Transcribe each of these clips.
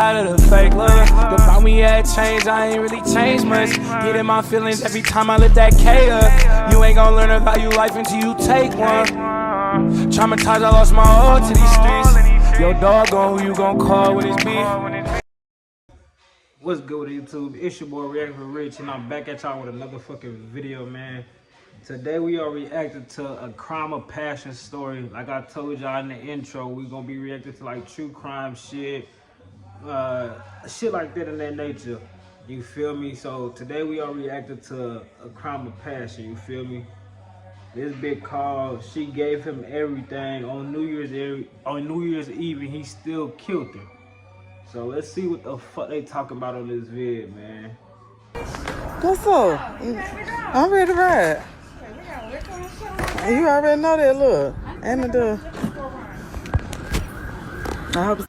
Out of the fake love, about me had changed, I ain't really changed much. Get in my feelings every time I lift that K up. You ain't gonna learn to value life until you take one. Traumatized, I lost my all to these streets. Your dog on who you gon' call when it's beef. What's good with YouTube? It's your boy React for Rich, and I'm back at y'all with another fucking video, man. Today we are reacting to a crime of passion story. Like I told y'all in the intro, we gonna be reacting to like true crime shit, shit like that in that nature. You feel me? So today we are reacting to a crime of passion. You feel me? This big call, she gave him everything on New Year's Eve, and he still killed her. So let's see what the fuck they talking about on this vid, man. What's up? I'm ready to ride. You already know that, look. And the I hope.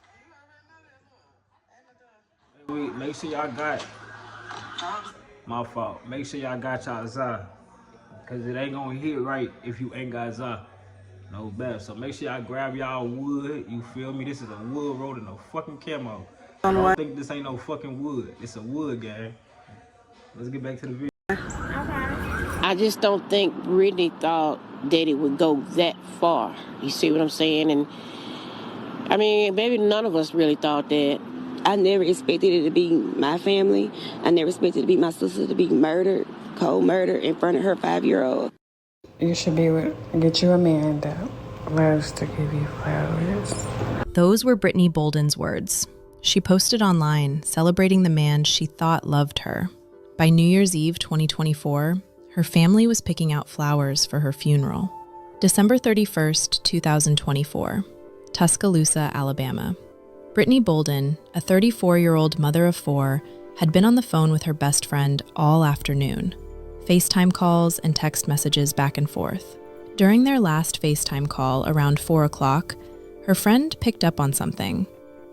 Make sure y'all got my fault. Make sure y'all got y'all Zah, cause it ain't gonna hit right if you ain't got Zah. No bad. So make sure y'all grab y'all wood. You feel me? This is a wood road and a fucking camo. I don't think this ain't no fucking wood. It's a wood gang. Let's get back to the video. I just don't think Brittany thought that it would go that far. You see what I'm saying? And I mean, maybe none of us really thought that. I never expected it to be my family. I never expected it to be my sister to be murdered, cold murder in front of her 5-year-old. You should be with, get you a man that loves to give you flowers. Those were Brittany Bolden's words. She posted online celebrating the man she thought loved her. By New Year's Eve 2024, her family was picking out flowers for her funeral. December 31st, 2024, Tuscaloosa, Alabama. Brittany Bolden, a 34-year-old mother of 4, had been on the phone with her best friend all afternoon. FaceTime calls and text messages back and forth. During their last FaceTime call around 4 o'clock, her friend picked up on something.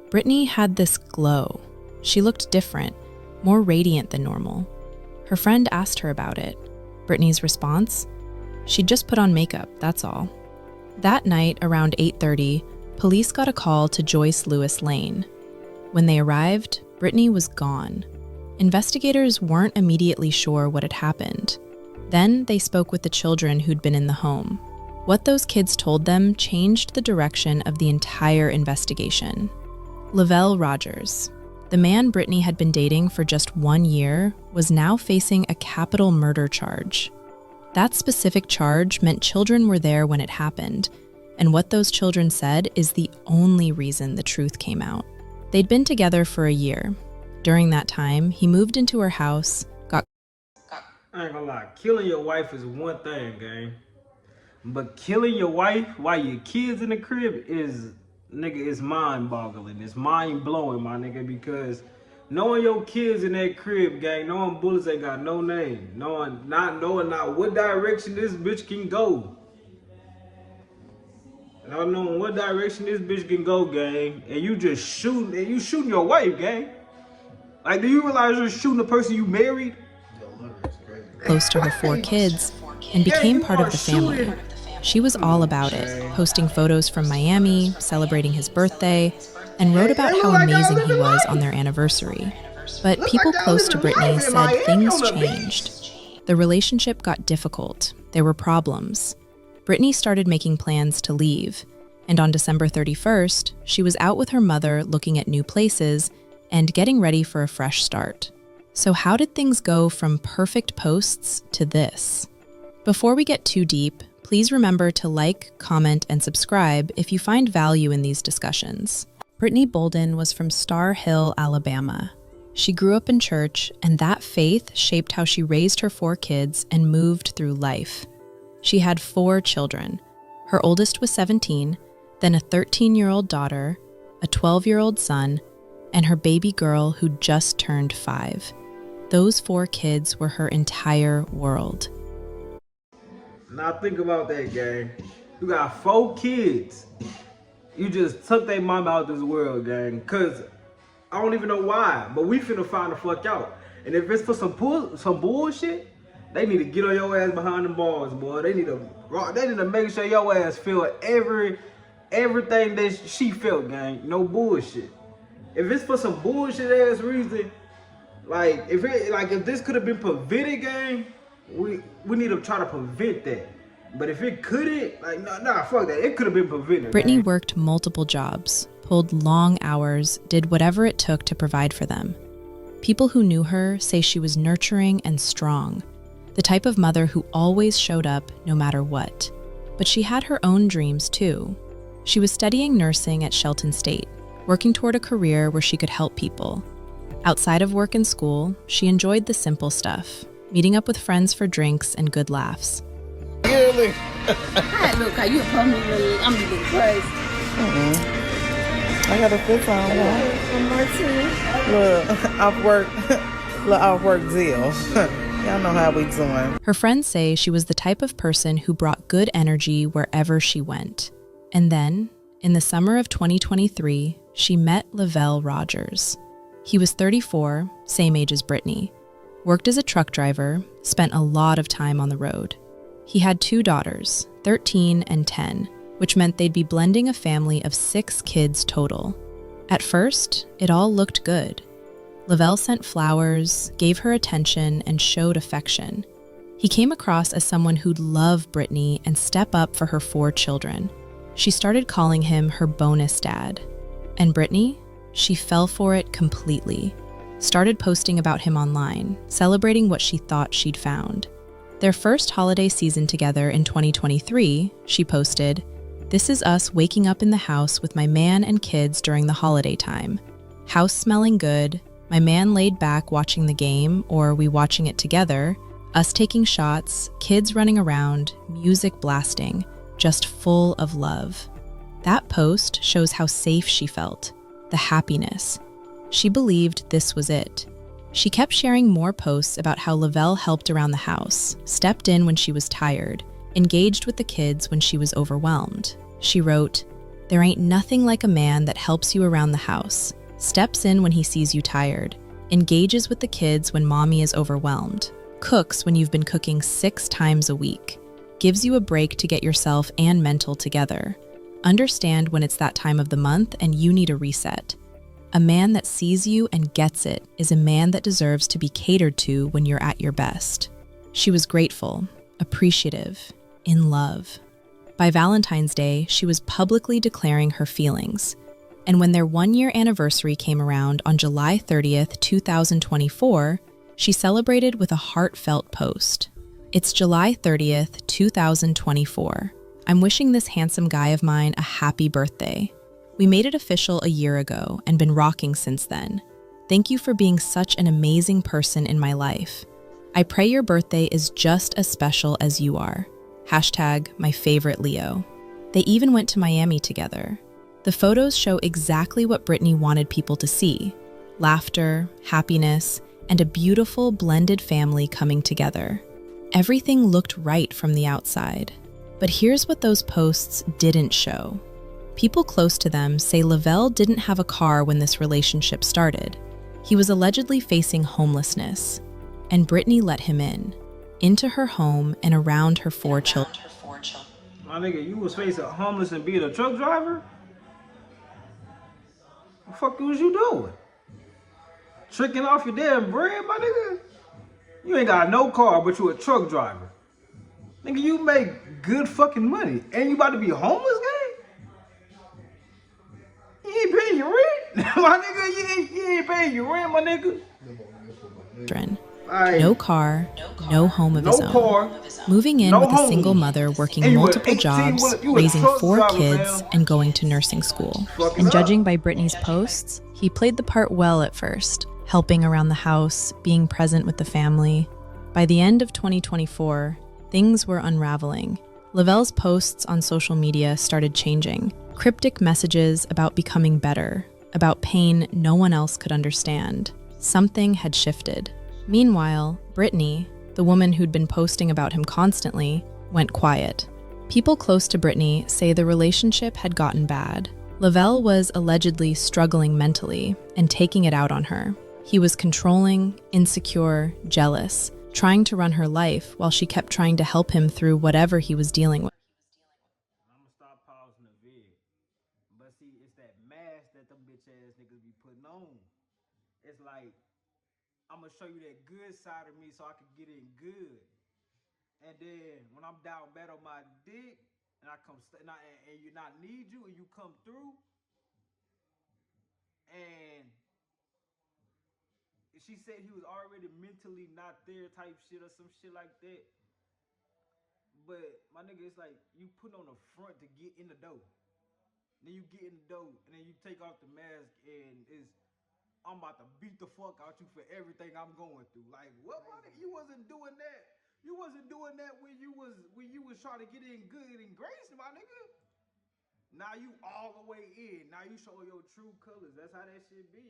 Brittany had this glow. She looked different, more radiant than normal. Her friend asked her about it. Brittany's response? She'd just put on makeup, that's all. That night, around 8:30, police got a call to Joyce Lewis Lane. When they arrived, Brittany was gone. Investigators weren't immediately sure what had happened. Then they spoke with the children who'd been in the home. What those kids told them changed the direction of the entire investigation. Lavelle Rogers, the man Brittany had been dating for just 1 year, was now facing a capital murder charge. That specific charge meant children were there when it happened, and what those children said is the only reason the truth came out. They'd been together for a year. During that time, he moved into her house, I ain't gonna lie, killing your wife is one thing, gang. But killing your wife while your kids in the crib is, nigga, it's mind-boggling. It's mind-blowing, my nigga, because knowing your kids in that crib, gang, knowing bullets ain't got no name, not knowing what direction this bitch can go. Not knowing what direction this bitch can go, gang, and you just shooting, and you shooting your wife, gang. Like, do you realize you're shooting the person you married? close to her 4 kids, and became part of the family. She was all about it, posting photos from Miami, celebrating his birthday, and wrote about how amazing he was on their anniversary. But people close to Brittany said things changed. The relationship got difficult. There were problems. Brittany started making plans to leave, and on December 31st, she was out with her mother looking at new places and getting ready for a fresh start. So how did things go from perfect posts to this? Before we get too deep, please remember to like, comment, and subscribe if you find value in these discussions. Brittany Bolden was from Star Hill, Alabama. She grew up in church, and that faith shaped how she raised her 4 kids and moved through life. She had 4 children. Her oldest was 17, then a 13-year-old daughter, a 12-year-old son, and her baby girl who just turned 5. Those 4 kids were her entire world. Now think about that, gang. You got 4 kids. You just took their mom out this world, gang. Cause I don't even know why, but we finna find the fuck out. And if it's for some bullshit, they need to get on your ass behind the bars, boy. They need to make sure your ass feel everything that she felt, gang. No bullshit. If it's for some bullshit ass reason, like if this could have been prevented, gang, we need to try to prevent that. But if it couldn't, like nah, fuck that. It could have been prevented. Brittany gang. worked multiple jobs, pulled long hours, did whatever it took to provide for them. People who knew her say she was nurturing and strong, the type of mother who always showed up no matter what. But she had her own dreams too. She was studying nursing at Shelton State, working toward a career where she could help people. Outside of work and school, she enjoyed the simple stuff, meeting up with friends for drinks and good laughs. Hi, look how you come me, I'm a little crazy. I got a fit on. One more too. Look, off work zeal. Y'all know how we doing. Her friends say she was the type of person who brought good energy wherever she went. And then, in the summer of 2023, she met Lavelle Rogers. He was 34, same age as Brittany, worked as a truck driver, spent a lot of time on the road. He had 2 daughters, 13 and 10, which meant they'd be blending a family of 6 kids total. At first, it all looked good. Lavelle sent flowers, gave her attention, and showed affection. He came across as someone who'd love Brittany and step up for her 4 children. She started calling him her bonus dad. And Brittany? She fell for it completely. Started posting about him online, celebrating what she thought she'd found. Their first holiday season together in 2023, she posted, "This is us waking up in the house with my man and kids during the holiday time. House smelling good, my man laid back watching the game, or we watching it together, us taking shots, kids running around, music blasting, just full of love." That post shows how safe she felt, the happiness. She believed this was it. She kept sharing more posts about how Lavelle helped around the house, stepped in when she was tired, engaged with the kids when she was overwhelmed. She wrote, "There ain't nothing like a man that helps you around the house, steps in when he sees you tired, engages with the kids when mommy is overwhelmed, cooks when you've been cooking 6 times a week, gives you a break to get yourself and mental together. Understand when it's that time of the month and you need a reset. A man that sees you and gets it is a man that deserves to be catered to when you're at your best." She was grateful, appreciative, in love. By Valentine's Day, she was publicly declaring her feelings. And when their 1-year anniversary came around on July 30th, 2024, she celebrated with a heartfelt post. "It's July 30th, 2024. I'm wishing this handsome guy of mine a happy birthday. We made it official a year ago and been rocking since then. Thank you for being such an amazing person in my life. I pray your birthday is just as special as you are. Hashtag my favorite Leo." They even went to Miami together. The photos show exactly what Brittany wanted people to see: laughter, happiness, and a beautiful blended family coming together. Everything looked right from the outside. But here's what those posts didn't show. People close to them say Lavelle didn't have a car when this relationship started. He was allegedly facing homelessness, and Brittany let him in, into her home and around her 4 children. My nigga, you was facing homeless and being a truck driver? What the fuck was you doing? Tricking off your damn bread, my nigga? You ain't got no car, but you a truck driver. Nigga, you make good fucking money. And you about to be homeless, gang? You ain't paying your rent? My nigga, you ain't paying your rent, my nigga? No car, no home of his own. Moving in with a single mother working multiple jobs, raising 4 kids, and going to nursing school. And judging by Brittany's posts, he played the part well at first, helping around the house, being present with the family. By the end of 2024, things were unraveling. Lavelle's posts on social media started changing. Cryptic messages about becoming better, about pain no one else could understand. Something had shifted. Meanwhile, Brittany, the woman who'd been posting about him constantly, went quiet. People close to Brittany say the relationship had gotten bad. Lavelle was allegedly struggling mentally and taking it out on her. He was controlling, insecure, jealous, trying to run her life while she kept trying to help him through whatever he was dealing with. I'm gonna stop pausing the vid. But see, it's that mask that them bitch ass niggas be putting it's like, I'm gonna show you that good side of me so I can get in good. And then when I'm down bad on my dick, and I come and you not need you, and you come through, and she said he was already mentally not there type shit or some shit like that. But my nigga, it's like you put on the front to get in the door. Then you get in the door, and then you take off the mask, and I'm about to beat the fuck out you for everything I'm going through. Like, what, my nigga? You wasn't doing that. You wasn't doing that when you was trying to get in good and grace, my nigga. Now you all the way in. Now you show your true colors. That's how that shit be.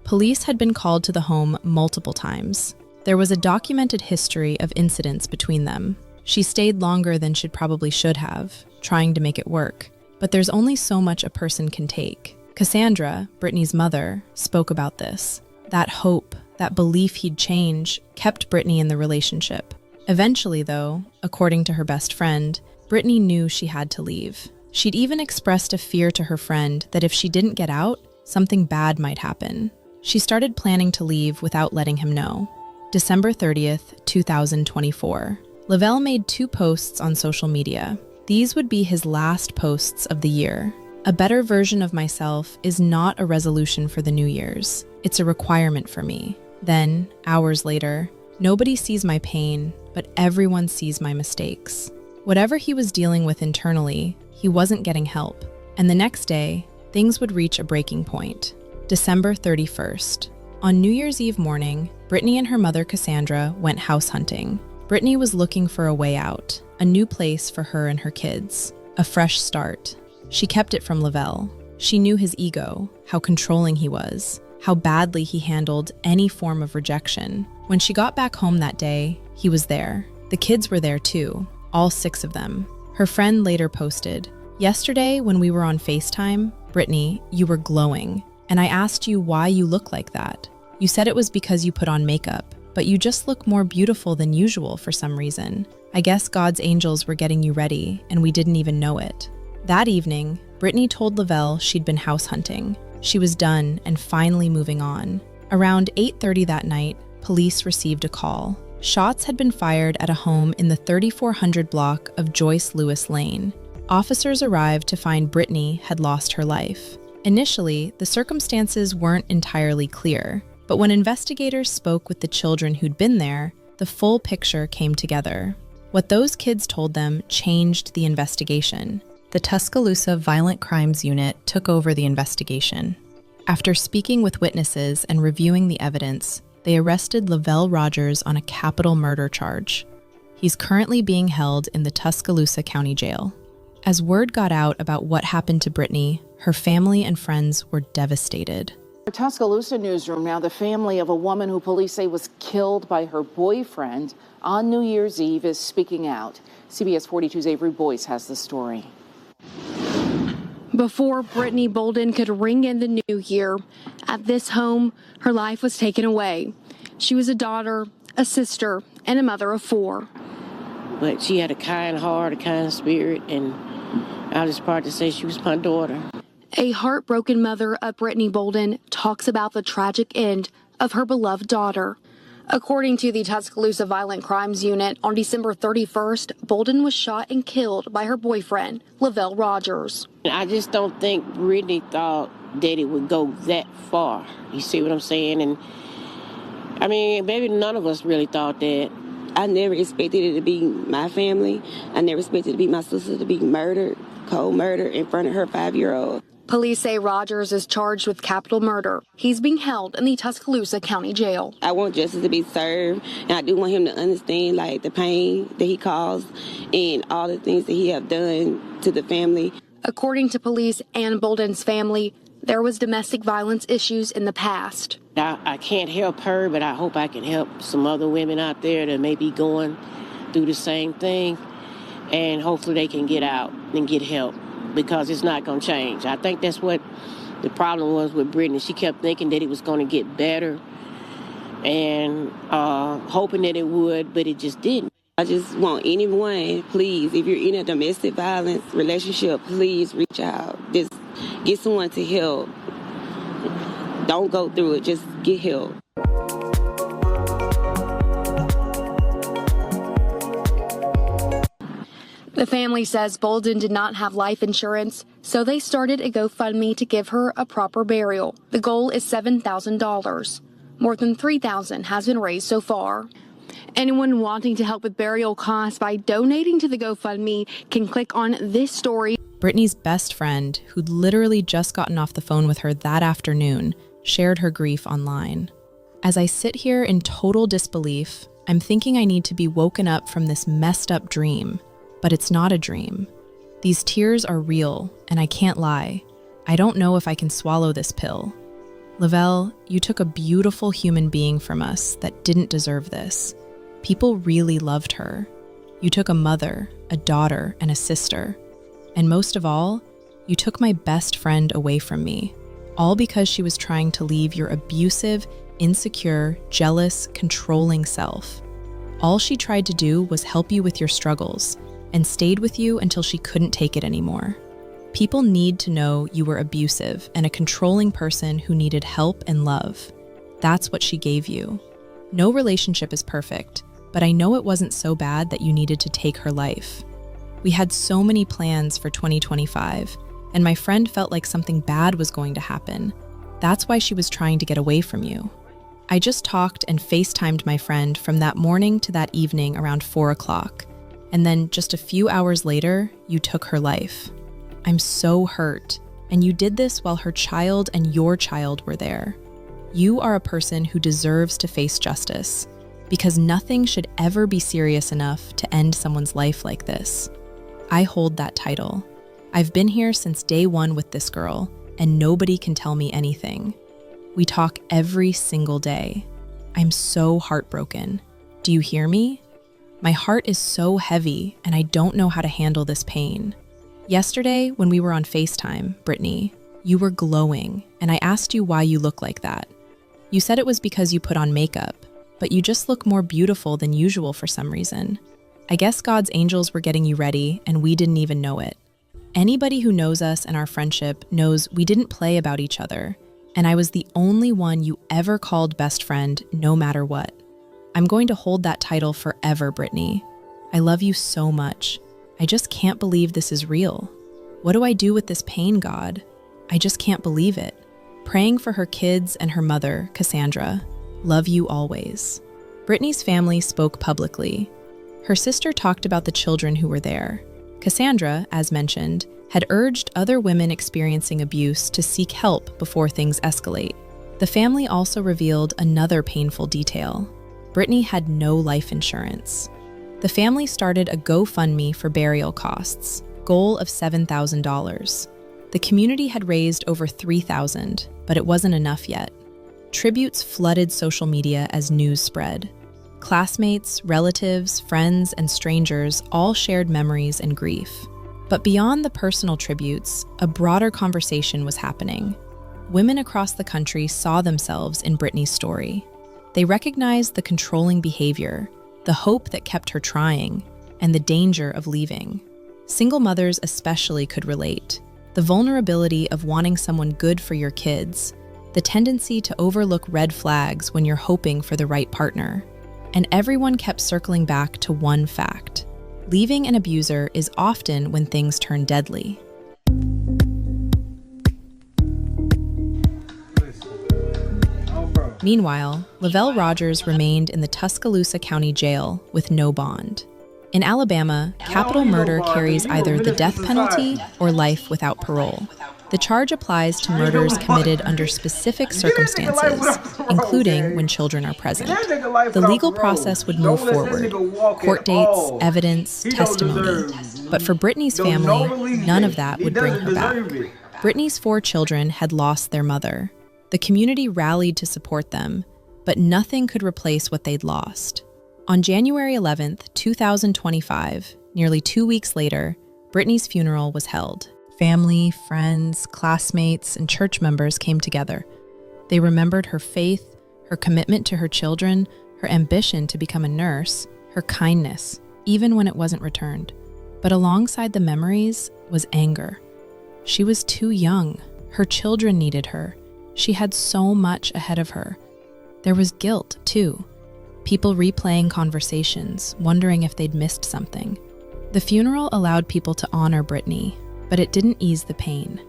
Police had been called to the home multiple times. There was a documented history of incidents between them. She stayed longer than she probably should have, trying to make it work. But there's only so much a person can take. Cassandra, Brittany's mother, spoke about this. That hope, that belief he'd change, kept Brittany in the relationship. Eventually, though, according to her best friend, Brittany knew she had to leave. She'd even expressed a fear to her friend that if she didn't get out, something bad might happen. She started planning to leave without letting him know. December 30th, 2024. Lavelle made 2 posts on social media. These would be his last posts of the year. A better version of myself is not a resolution for the New Year's. It's a requirement for me. Then, hours later, nobody sees my pain, but everyone sees my mistakes. Whatever he was dealing with internally, he wasn't getting help. And the next day, things would reach a breaking point. December 31st. On New Year's Eve morning, Brittany and her mother Cassandra went house hunting. Brittany was looking for a way out, a new place for her and her kids, a fresh start. She kept it from Lavelle. She knew his ego, how controlling he was, how badly he handled any form of rejection. When she got back home that day, he was there. The kids were there too, all 6 of them. Her friend later posted, "Yesterday when we were on FaceTime, Brittany, you were glowing, and I asked you why you look like that. You said it was because you put on makeup, but you just look more beautiful than usual for some reason. I guess God's angels were getting you ready, and we didn't even know it." That evening, Brittany told Lavelle she'd been house hunting. She was done and finally moving on. Around 8:30 that night, police received a call. Shots had been fired at a home in the 3400 block of Joyce Lewis Lane. Officers arrived to find Brittany had lost her life. Initially, the circumstances weren't entirely clear, but when investigators spoke with the children who'd been there, the full picture came together. What those kids told them changed the investigation. The Tuscaloosa Violent Crimes Unit took over the investigation. After speaking with witnesses and reviewing the evidence, they arrested Lavelle Rogers on a capital murder charge. He's currently being held in the Tuscaloosa County Jail. As word got out about what happened to Brittany, her family and friends were devastated. Our Tuscaloosa newsroom now, the family of a woman who police say was killed by her boyfriend on New Year's Eve is speaking out. CBS 42's Avery Boyce has the story. Before Brittany Bolden could ring in the new year, at this home, her life was taken away. She was a daughter, a sister, and a mother of 4. But she had a kind heart, a kind spirit, and I was proud to say she was my daughter. A heartbroken mother of Brittany Bolden talks about the tragic end of her beloved daughter. According to the Tuscaloosa Violent Crimes Unit, on December 31st, Bolden was shot and killed by her boyfriend, Lavelle Rogers. I just don't think Brittany thought that it would go that far. You see what I'm saying? And I mean, maybe none of us really thought that. I never expected it to be my family. I never expected it to be my sister to be murdered, cold murder in front of her 5-year-old. Police say Rogers is charged with capital murder. He's being held in the Tuscaloosa County Jail. I want justice to be served, and I do want him to understand, like, the pain that he caused and all the things that he have done to the family. According to police and Bolden's family, there was domestic violence issues in the past. I can't help her, but I hope I can help some other women out there that may be going through the same thing, and hopefully they can get out and get help, because it's not going to change. I think that's what the problem was with Brittany. She kept thinking that it was going to get better and hoping that it would, but it just didn't. I just want anyone, please, if you're in a domestic violence relationship, please reach out. Just get someone to help. Don't go through it. Just get help. The family says Bolden did not have life insurance, so they started a GoFundMe to give her a proper burial. The goal is $7,000. More than $3,000 has been raised so far. Anyone wanting to help with burial costs by donating to the GoFundMe can click on this story. Brittany's best friend, who'd literally just gotten off the phone with her that afternoon, shared her grief online. As I sit here in total disbelief, I'm thinking I need to be woken up from this messed up dream. But it's not a dream. These tears are real, and I can't lie. I don't know if I can swallow this pill. Lavelle, you took a beautiful human being from us that didn't deserve this. People really loved her. You took a mother, a daughter, and a sister. And most of all, you took my best friend away from me, all because she was trying to leave your abusive, insecure, jealous, controlling self. All she tried to do was help you with your struggles, and stayed with you until she couldn't take it anymore. People need to know you were abusive and a controlling person who needed help and love. That's what she gave you. No relationship is perfect, but I know it wasn't so bad that you needed to take her life. We had so many plans for 2025, and my friend felt like something bad was going to happen. That's why she was trying to get away from you. I just talked and FaceTimed my friend from that morning to that evening around 4 o'clock. And then just a few hours later, you took her life. I'm so hurt, and you did this while her child and your child were there. You are a person who deserves to face justice, because nothing should ever be serious enough to end someone's life like this. I hold that title. I've been here since day one with this girl, and nobody can tell me anything. We talk every single day. I'm so heartbroken. Do you hear me? My heart is so heavy, and I don't know how to handle this pain. Yesterday, when we were on FaceTime, Brittany, you were glowing, and I asked you why you look like that. You said it was because you put on makeup, but you just look more beautiful than usual for some reason. I guess God's angels were getting you ready, and we didn't even know it. Anybody who knows us and our friendship knows we didn't play about each other, and I was the only one you ever called best friend, no matter what. I'm going to hold that title forever, Brittany. I love you so much. I just can't believe this is real. What do I do with this pain, God? I just can't believe it. Praying for her kids and her mother, Cassandra. Love you always. Brittany's family spoke publicly. Her sister talked about the children who were there. Cassandra, as mentioned, had urged other women experiencing abuse to seek help before things escalate. The family also revealed another painful detail. Brittany had no life insurance. The family started a GoFundMe for burial costs, goal of $7,000. The community had raised over $3,000, but it wasn't enough yet. Tributes flooded social media as news spread. Classmates, relatives, friends, and strangers all shared memories and grief. But beyond the personal tributes, a broader conversation was happening. Women across the country saw themselves in Brittany's story. They recognized the controlling behavior, the hope that kept her trying, and the danger of leaving. Single mothers especially could relate. The vulnerability of wanting someone good for your kids, the tendency to overlook red flags when you're hoping for the right partner. And everyone kept circling back to one fact. Leaving an abuser is often when things turn deadly. Meanwhile, Lavelle Rogers remained in the Tuscaloosa County Jail with no bond. In Alabama, capital murder carries either the death penalty or life without parole. The charge applies to murders committed under specific circumstances, including when children are present. The legal process would move forward: court dates, evidence, testimony. But for Brittany's family, none of that would bring her back. Brittany's 4 children had lost their mother. The community rallied to support them, but nothing could replace what they'd lost. On January 11th, 2025, nearly 2 weeks later, Brittany's funeral was held. Family, friends, classmates, and church members came together. They remembered her faith, her commitment to her children, her ambition to become a nurse, her kindness, even when it wasn't returned. But alongside the memories was anger. She was too young. Her children needed her, She had so much ahead of her. There was guilt, too. People replaying conversations, wondering if they'd missed something. The funeral allowed people to honor Brittany, but it didn't ease the pain.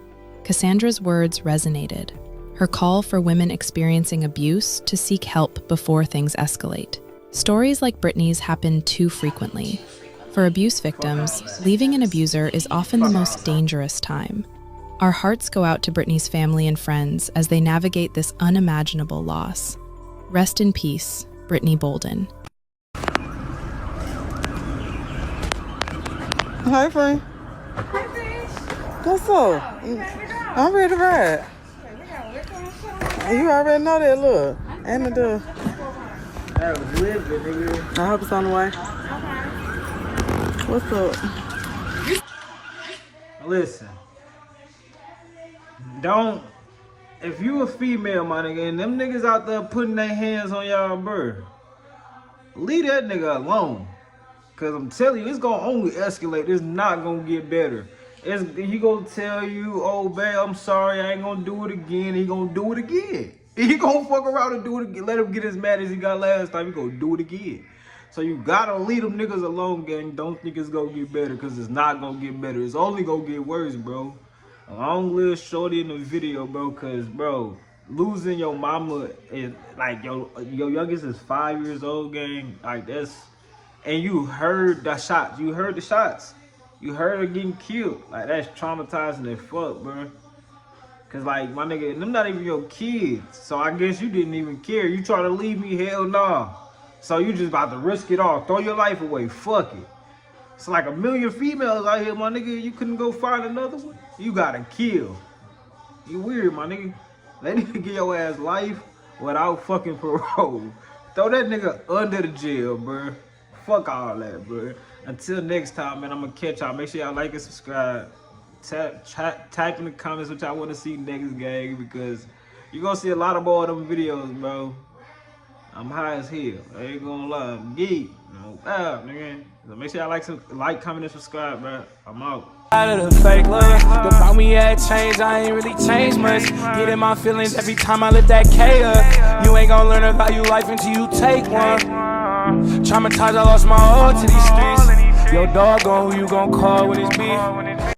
Cassandra's words resonated. Her call for women experiencing abuse to seek help before things escalate. Stories like Brittany's happen too frequently. For abuse victims, leaving an abuser is often the most dangerous time. Our hearts go out to Brittany's family and friends as they navigate this unimaginable loss. Rest in peace, Brittany Bolden. Hi, friend. What's up? I'm ready to ride. You already know that, look. And the I hope it's on the way. What's up? Listen. If you a female, my nigga, and them niggas out there putting their hands on y'all bird, leave that nigga alone. Cause I'm telling you, it's gonna only escalate. It's not gonna get better. He gonna tell you, oh babe, I'm sorry, I ain't gonna do it again. He gonna do it again. He gonna fuck around and do it again. Let him get as mad as he got last time. He gonna do it again. So you gotta leave them niggas alone, gang. Don't think it's gonna get better, cause it's not gonna get better. It's only gonna get worse, bro. Long live shorty in the video, bro, cause bro, losing your mama is like your youngest is 5 years old, gang. Like that's, and you heard the shots. You heard the shots. You heard her getting killed. Like that's traumatizing as fuck, bro. Cause like my nigga, them not even your kids. So I guess you didn't even care. You try to leave me, hell nah. So you just about to risk it all. Throw your life away. Fuck it. It's like 1 million females out here, my nigga. You couldn't go find another one? You gotta kill. You weird, my nigga. They need to get your ass life without fucking parole. Throw that nigga under the jail, bro. Fuck all that, bro. Until next time, man, I'm gonna catch y'all. Make sure y'all like and subscribe. Type in the comments what y'all want to see next, gang, because you're gonna see a lot of more of them videos, bro. I'm high as hell. I ain't gonna lie. I'm geek. No doubt, nigga. So make sure y'all like, comment, and subscribe, bro. I'm out. Out of the fake love, the about me had changed, I ain't really changed much. Get in my feelings every time I lift that K up. You ain't gonna learn to value life until you take one. Traumatized, I lost my all to these streets. Your dog on who you gon' call when it's beef.